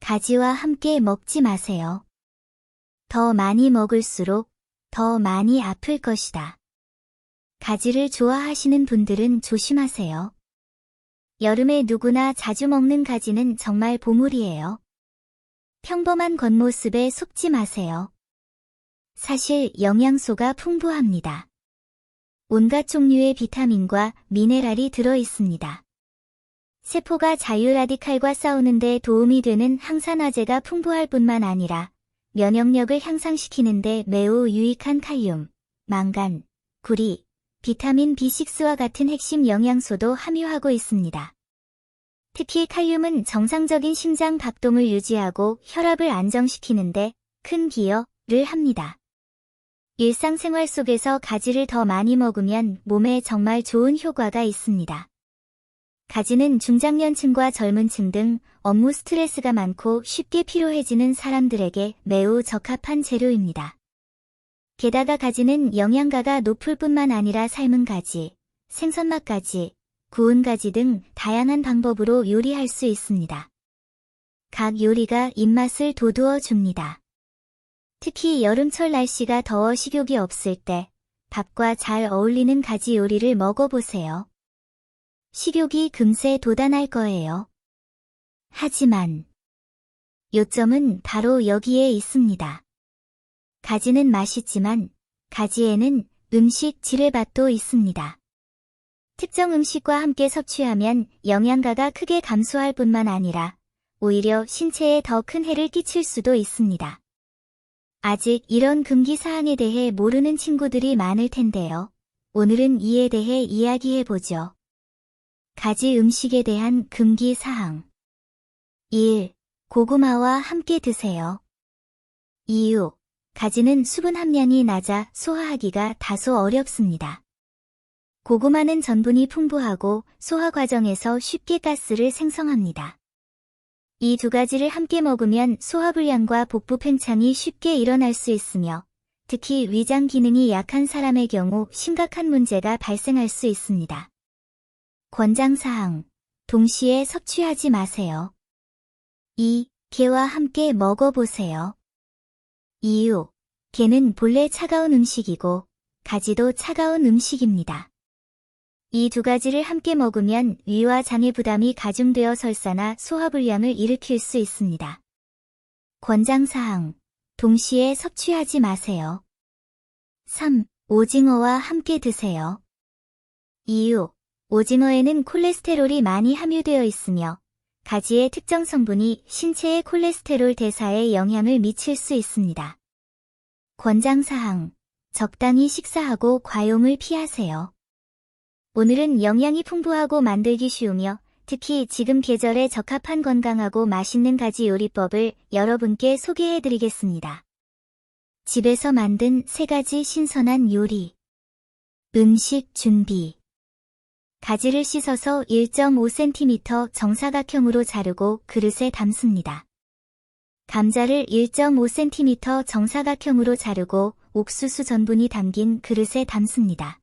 가지와 함께 먹지 마세요. 더 많이 먹을수록 더 많이 아플 것이다. 가지를 좋아하시는 분들은 조심하세요. 여름에 누구나 자주 먹는 가지는 정말 보물이에요. 평범한 겉모습에 속지 마세요. 사실 영양소가 풍부합니다. 온갖 종류의 비타민과 미네랄이 들어 있습니다. 세포가 자유라디칼과 싸우는 데 도움이 되는 항산화제가 풍부할 뿐만 아니라 면역력을 향상시키는 데 매우 유익한 칼륨, 망간, 구리, 비타민 B6와 같은 핵심 영양소도 함유하고 있습니다. 특히 칼륨은 정상적인 심장 박동을 유지하고 혈압을 안정시키는데 큰 기여를 합니다. 일상생활 속에서 가지를 더 많이 먹으면 몸에 정말 좋은 효과가 있습니다. 가지는 중장년층과 젊은층 등 업무 스트레스가 많고 쉽게 피로해지는 사람들에게 매우 적합한 재료입니다. 게다가 가지는 영양가가 높을 뿐만 아니라 삶은 가지, 생선맛 가지, 구운 가지 등 다양한 방법으로 요리할 수 있습니다. 각 요리가 입맛을 돋우어 줍니다. 특히 여름철 날씨가 더워 식욕이 없을 때 밥과 잘 어울리는 가지 요리를 먹어보세요. 식욕이 금세 돋아날 거예요. 하지만 요점은 바로 여기에 있습니다. 가지는 맛있지만 가지에는 음식 지뢰밭도 있습니다. 특정 음식과 함께 섭취하면 영양가가 크게 감소할 뿐만 아니라 오히려 신체에 더 큰 해를 끼칠 수도 있습니다. 아직 이런 금기 사항에 대해 모르는 친구들이 많을 텐데요. 오늘은 이에 대해 이야기해보죠. 가지 음식에 대한 금기 사항. 1. 고구마와 함께 드세요. 이유. 가지는 수분 함량이 낮아 소화하기가 다소 어렵습니다. 고구마는 전분이 풍부하고 소화 과정에서 쉽게 가스를 생성합니다. 이 두 가지를 함께 먹으면 소화불량과 복부 팽창이 쉽게 일어날 수 있으며 특히 위장 기능이 약한 사람의 경우 심각한 문제가 발생할 수 있습니다. 권장사항. 동시에 섭취하지 마세요. 2. 게와 함께 먹어보세요. 이유. 게는 본래 차가운 음식이고 가지도 차가운 음식입니다. 이 두 가지를 함께 먹으면 위와 장의 부담이 가중되어 설사나 소화불량을 일으킬 수 있습니다. 권장사항. 동시에 섭취하지 마세요. 3. 오징어와 함께 드세요. 이유. 오징어에는 콜레스테롤이 많이 함유되어 있으며 가지의 특정 성분이 신체의 콜레스테롤 대사에 영향을 미칠 수 있습니다. 권장사항. 적당히 식사하고 과용을 피하세요. 오늘은 영양이 풍부하고 만들기 쉬우며 특히 지금 계절에 적합한 건강하고 맛있는 가지 요리법을 여러분께 소개해드리겠습니다. 집에서 만든 3가지 신선한 요리. 음식 준비. 가지를 씻어서 1.5cm 정사각형으로 자르고 그릇에 담습니다. 감자를 1.5cm 정사각형으로 자르고 옥수수 전분이 담긴 그릇에 담습니다.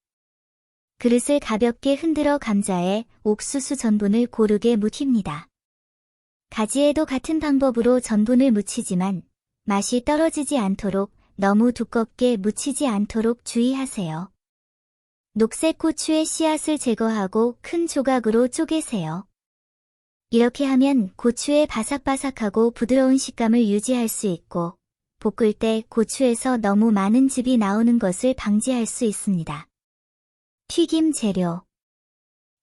그릇을 가볍게 흔들어 감자에 옥수수 전분을 고르게 묻힙니다. 가지에도 같은 방법으로 전분을 묻히지만 맛이 떨어지지 않도록 너무 두껍게 묻히지 않도록 주의하세요. 녹색 고추의 씨앗을 제거하고 큰 조각으로 쪼개세요. 이렇게 하면 고추의 바삭바삭하고 부드러운 식감을 유지할 수 있고 볶을 때 고추에서 너무 많은 즙이 나오는 것을 방지할 수 있습니다. 튀김 재료.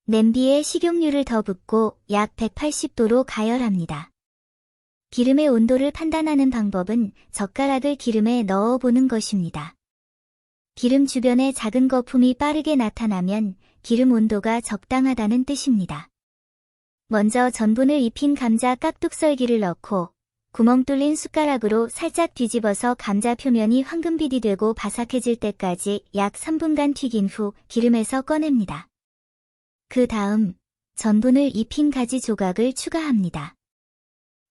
냄비에 식용유를 더 붓고 약 180도로 가열합니다. 기름의 온도를 판단하는 방법은 젓가락을 기름에 넣어보는 것입니다. 기름 주변에 작은 거품이 빠르게 나타나면 기름 온도가 적당하다는 뜻입니다. 먼저 전분을 입힌 감자 깍둑썰기를 넣고 구멍 뚫린 숟가락으로 살짝 뒤집어서 감자 표면이 황금빛이 되고 바삭해질 때까지 약 3분간 튀긴 후 기름에서 꺼냅니다. 그 다음 전분을 입힌 가지 조각을 추가합니다.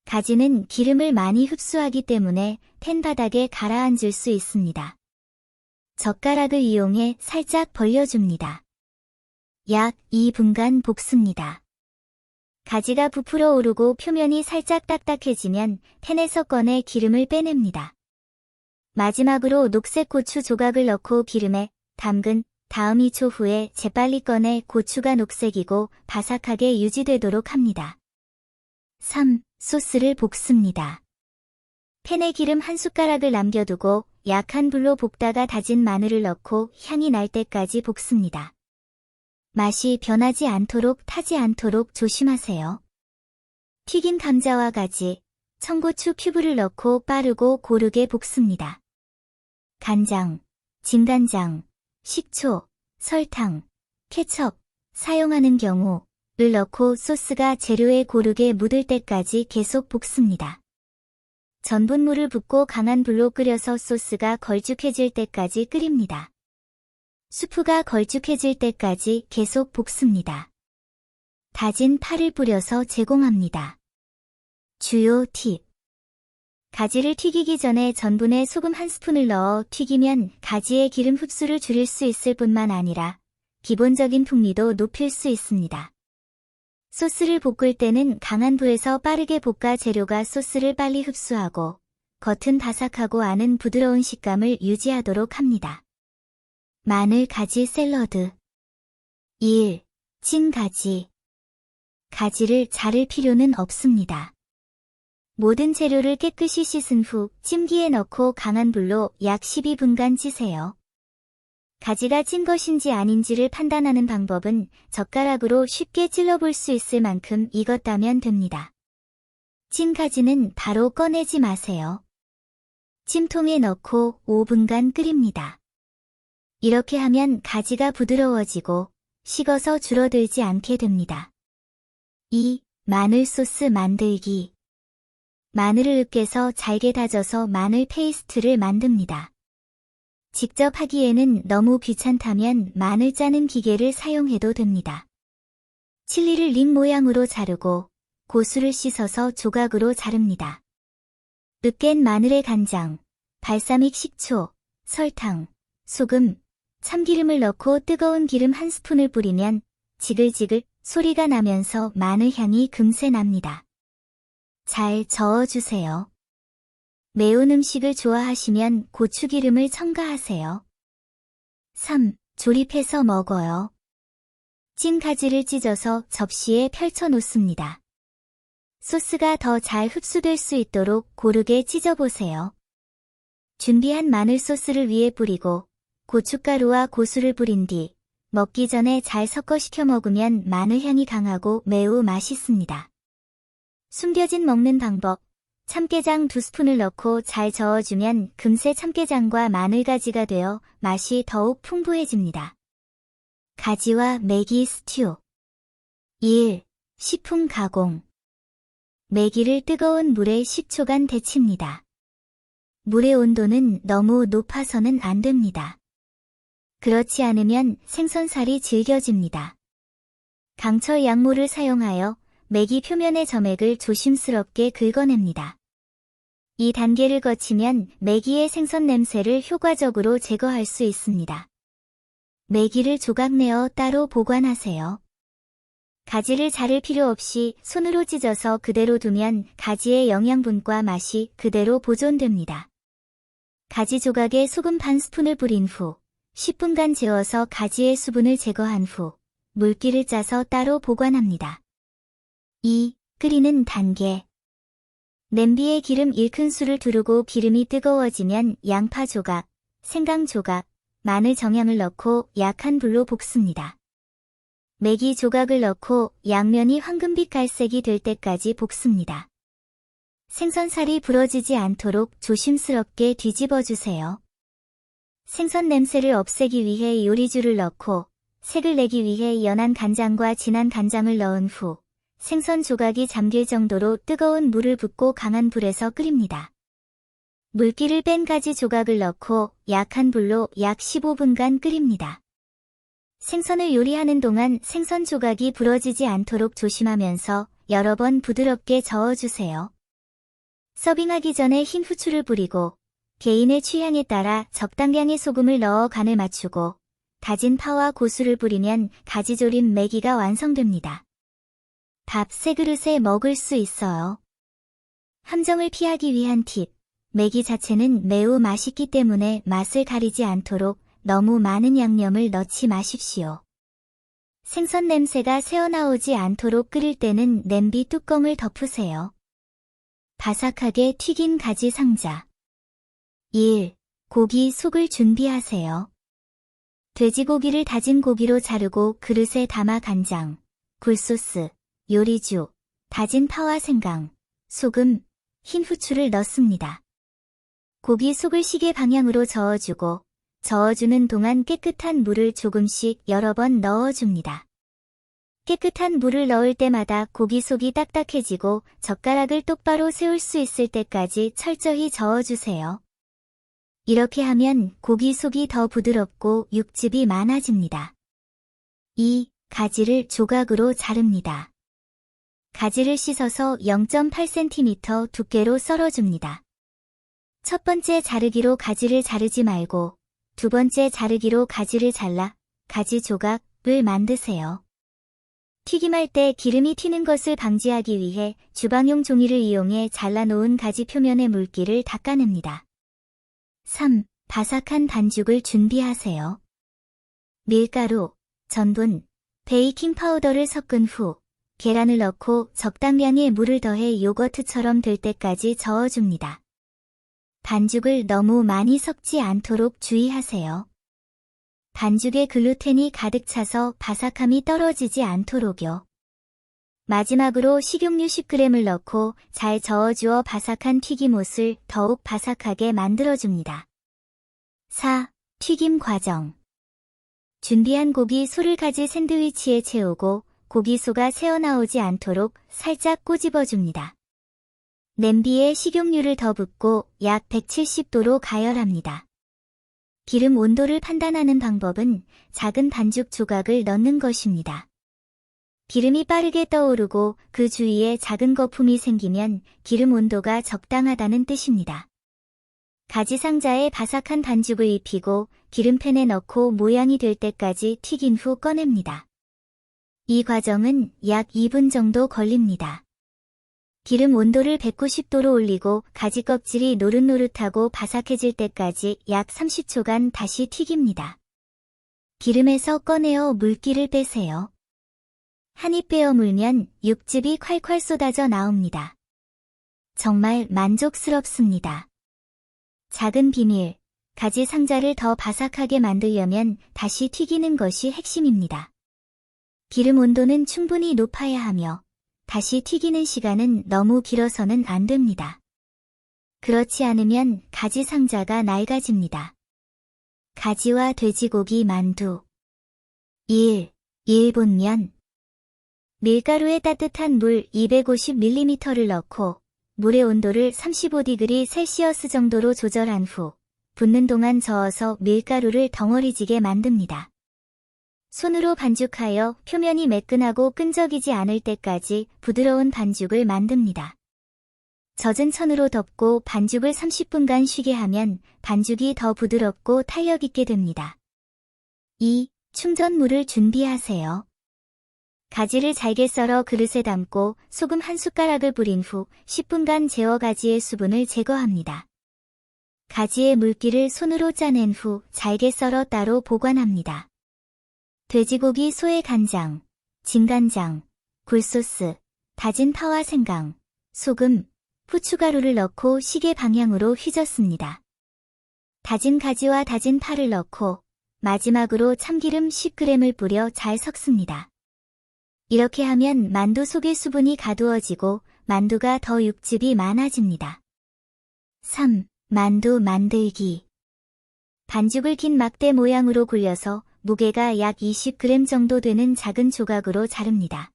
가지는 기름을 많이 흡수하기 때문에 팬 바닥에 가라앉을 수 있습니다. 젓가락을 이용해 살짝 벌려줍니다. 약 2분간 볶습니다. 가지가 부풀어 오르고 표면이 살짝 딱딱해지면 팬에서 꺼내 기름을 빼냅니다. 마지막으로 녹색 고추 조각을 넣고 기름에 담근 다음 2초 후에 재빨리 꺼내 고추가 녹색이고 바삭하게 유지되도록 합니다. 3. 소스를 볶습니다. 팬에 기름 한 숟가락을 남겨두고 약한 불로 볶다가 다진 마늘을 넣고 향이 날 때까지 볶습니다. 맛이 변하지 않도록 타지 않도록 조심하세요. 튀긴 감자와 가지, 청고추 큐브를 넣고 빠르고 고르게 볶습니다. 간장, 진간장, 식초, 설탕, 케첩, 사용하는 경우를 넣고 소스가 재료에 고르게 묻을 때까지 계속 볶습니다. 전분물을 붓고 강한 불로 끓여서 소스가 걸쭉해질 때까지 끓입니다. 수프가 걸쭉해질 때까지 계속 볶습니다. 다진 파를 뿌려서 제공합니다. 주요 팁. 가지를 튀기기 전에 전분에 소금 한 스푼을 넣어 튀기면 가지의 기름 흡수를 줄일 수 있을 뿐만 아니라 기본적인 풍미도 높일 수 있습니다. 소스를 볶을 때는 강한 불에서 빠르게 볶아 재료가 소스를 빨리 흡수하고 겉은 바삭하고 안은 부드러운 식감을 유지하도록 합니다. 마늘 가지 샐러드. 1. 찐 가지. 가지를 자를 필요는 없습니다. 모든 재료를 깨끗이 씻은 후 찜기에 넣고 강한 불로 약 12분간 찌세요. 가지가 찐 것인지 아닌지를 판단하는 방법은 젓가락으로 쉽게 찔러볼 수 있을 만큼 익었다면 됩니다. 찐 가지는 바로 꺼내지 마세요. 찜통에 넣고 5분간 끓입니다. 이렇게 하면 가지가 부드러워지고 식어서 줄어들지 않게 됩니다. 2. 마늘 소스 만들기. 마늘을 으깨서 잘게 다져서 마늘 페이스트를 만듭니다. 직접 하기에는 너무 귀찮다면 마늘 짜는 기계를 사용해도 됩니다. 칠리를 링 모양으로 자르고 고수를 씻어서 조각으로 자릅니다. 으깬 마늘에 간장, 발사믹 식초, 설탕, 소금, 참기름을 넣고 뜨거운 기름 한 스푼을 뿌리면 지글지글 소리가 나면서 마늘 향이 금세 납니다. 잘 저어주세요. 매운 음식을 좋아하시면 고추기름을 첨가하세요. 3. 조립해서 먹어요. 찐 가지를 찢어서 접시에 펼쳐 놓습니다. 소스가 더 잘 흡수될 수 있도록 고르게 찢어보세요. 준비한 마늘 소스를 위에 뿌리고 고춧가루와 고수를 뿌린 뒤 먹기 전에 잘 섞어 식혀 먹으면 마늘 향이 강하고 매우 맛있습니다. 숨겨진 먹는 방법. 참깨장 2스푼을 넣고 잘 저어주면 금세 참깨장과 마늘가지가 되어 맛이 더욱 풍부해집니다. 가지와 메기 스튜. 1. 식품 가공. 메기를 뜨거운 물에 10초간 데칩니다. 물의 온도는 너무 높아서는 안 됩니다. 그렇지 않으면 생선살이 질겨집니다. 강철 약물을 사용하여 메기 표면의 점액을 조심스럽게 긁어냅니다. 이 단계를 거치면 메기의 생선 냄새를 효과적으로 제거할 수 있습니다. 메기를 조각내어 따로 보관하세요. 가지를 자를 필요 없이 손으로 찢어서 그대로 두면 가지의 영양분과 맛이 그대로 보존됩니다. 가지 조각에 소금 반 스푼을 뿌린 후 10분간 재워서 가지의 수분을 제거한 후 물기를 짜서 따로 보관합니다. 2. 끓이는 단계. 냄비에 기름 1큰술을 두르고 기름이 뜨거워지면 양파 조각, 생강 조각, 마늘 정향을 넣고 약한 불로 볶습니다. 메기 조각을 넣고 양면이 황금빛 갈색이 될 때까지 볶습니다. 생선살이 부러지지 않도록 조심스럽게 뒤집어주세요. 생선 냄새를 없애기 위해 요리주를 넣고 색을 내기 위해 연한 간장과 진한 간장을 넣은 후 생선 조각이 잠길 정도로 뜨거운 물을 붓고 강한 불에서 끓입니다. 물기를 뺀 가지 조각을 넣고 약한 불로 약 15분간 끓입니다. 생선을 요리하는 동안 생선 조각이 부러지지 않도록 조심하면서 여러 번 부드럽게 저어주세요. 서빙하기 전에 흰 후추를 뿌리고 개인의 취향에 따라 적당량의 소금을 넣어 간을 맞추고 다진 파와 고수를 뿌리면 가지조림 메기가 완성됩니다. 밥 3그릇에 먹을 수 있어요. 함정을 피하기 위한 팁. 매기 자체는 매우 맛있기 때문에 맛을 가리지 않도록 너무 많은 양념을 넣지 마십시오. 생선 냄새가 새어나오지 않도록 끓일 때는 냄비 뚜껑을 덮으세요. 바삭하게 튀긴 가지 상자. 1. 고기 속을 준비하세요. 돼지고기를 다진 고기로 자르고 그릇에 담아 간장, 굴소스, 요리주, 다진 파와 생강, 소금, 흰 후추를 넣습니다. 고기 속을 시계 방향으로 저어주고 저어주는 동안 깨끗한 물을 조금씩 여러 번 넣어줍니다. 깨끗한 물을 넣을 때마다 고기 속이 딱딱해지고 젓가락을 똑바로 세울 수 있을 때까지 철저히 저어주세요. 이렇게 하면 고기 속이 더 부드럽고 육즙이 많아집니다. 2. 가지를 조각으로 자릅니다. 가지를 씻어서 0.8cm 두께로 썰어줍니다. 첫 번째 자르기로 가지를 자르지 말고 두 번째 자르기로 가지를 잘라 가지 조각을 만드세요. 튀김할 때 기름이 튀는 것을 방지하기 위해 주방용 종이를 이용해 잘라놓은 가지 표면의 물기를 닦아냅니다. 3. 바삭한 반죽을 준비하세요. 밀가루, 전분, 베이킹 파우더를 섞은 후 계란을 넣고 적당량의 물을 더해 요거트처럼 될 때까지 저어줍니다. 반죽을 너무 많이 섞지 않도록 주의하세요. 반죽에 글루텐이 가득 차서 바삭함이 떨어지지 않도록요. 마지막으로 식용유 10g을 넣고 잘 저어주어 바삭한 튀김옷을 더욱 바삭하게 만들어줍니다. 4. 튀김 과정. 준비한 고기 소를 가지 샌드위치에 채우고 고기소가 새어나오지 않도록 살짝 꼬집어줍니다. 냄비에 식용유를 더 붓고 약 170도로 가열합니다. 기름 온도를 판단하는 방법은 작은 반죽 조각을 넣는 것입니다. 기름이 빠르게 떠오르고 그 주위에 작은 거품이 생기면 기름 온도가 적당하다는 뜻입니다. 가지 상자에 바삭한 반죽을 입히고 기름팬에 넣고 모양이 될 때까지 튀긴 후 꺼냅니다. 이 과정은 약 2분 정도 걸립니다. 기름 온도를 190도로 올리고 가지 껍질이 노릇노릇하고 바삭해질 때까지 약 30초간 다시 튀깁니다. 기름에서 꺼내어 물기를 빼세요. 한 입 빼어 물면 육즙이 콸콸 쏟아져 나옵니다. 정말 만족스럽습니다. 작은 비밀, 가지 상자를 더 바삭하게 만들려면 다시 튀기는 것이 핵심입니다. 기름 온도는 충분히 높아야 하며 다시 튀기는 시간은 너무 길어서는 안 됩니다. 그렇지 않으면 가지 상자가 낡아집니다. 가지와 돼지고기 만두. 1. 일본면. 밀가루에 따뜻한 물 250ml를 넣고 물의 온도를 35°C 정도로 조절한 후 붓는 동안 저어서 밀가루를 덩어리지게 만듭니다. 손으로 반죽하여 표면이 매끈하고 끈적이지 않을 때까지 부드러운 반죽을 만듭니다. 젖은 천으로 덮고 반죽을 30분간 쉬게 하면 반죽이 더 부드럽고 탄력 있게 됩니다. 2. 충전물을 준비하세요. 가지를 잘게 썰어 그릇에 담고 소금 한 숟가락을 뿌린 후 10분간 재워 가지의 수분을 제거합니다. 가지의 물기를 손으로 짜낸 후 잘게 썰어 따로 보관합니다. 돼지고기 소의 간장, 진간장, 굴소스, 다진 파와 생강, 소금, 후춧가루를 넣고 시계 방향으로 휘젓습니다. 다진 가지와 다진 파를 넣고 마지막으로 참기름 10g을 뿌려 잘 섞습니다. 이렇게 하면 만두 속의 수분이 가두어지고 만두가 더 육즙이 많아집니다. 3. 만두 만들기. 반죽을 긴 막대 모양으로 굴려서 무게가 약 20g 정도 되는 작은 조각으로 자릅니다.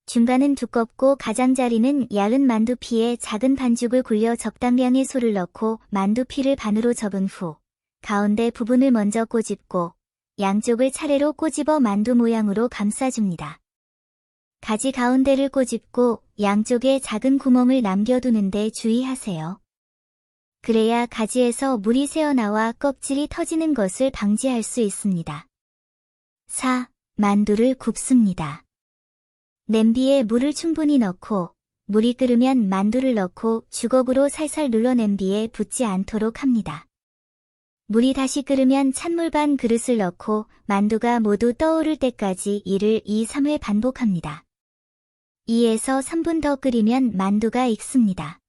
중간은 두껍고 가장자리는 얇은 만두피에 작은 반죽을 굴려 적당량의 소를 넣고 만두피를 반으로 접은 후 가운데 부분을 먼저 꼬집고 양쪽을 차례로 꼬집어 만두 모양으로 감싸줍니다. 가지 가운데를 꼬집고 양쪽에 작은 구멍을 남겨두는데 주의하세요. 그래야 가지에서 물이 새어나와 껍질이 터지는 것을 방지할 수 있습니다. 4. 만두를 굽습니다. 냄비에 물을 충분히 넣고 물이 끓으면 만두를 넣고 주걱으로 살살 눌러 냄비에 붙지 않도록 합니다. 물이 다시 끓으면 찬물 반 그릇을 넣고 만두가 모두 떠오를 때까지 이를 2-3회 반복합니다. 2에서 3분 더 끓이면 만두가 익습니다.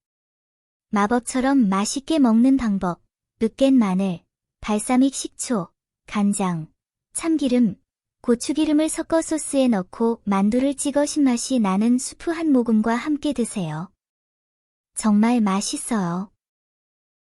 마법처럼 맛있게 먹는 방법. 으깬 마늘, 발사믹 식초, 간장, 참기름, 고추기름을 섞어 소스에 넣고 만두를 찍어 신맛이 나는 수프 한 모금과 함께 드세요. 정말 맛있어요.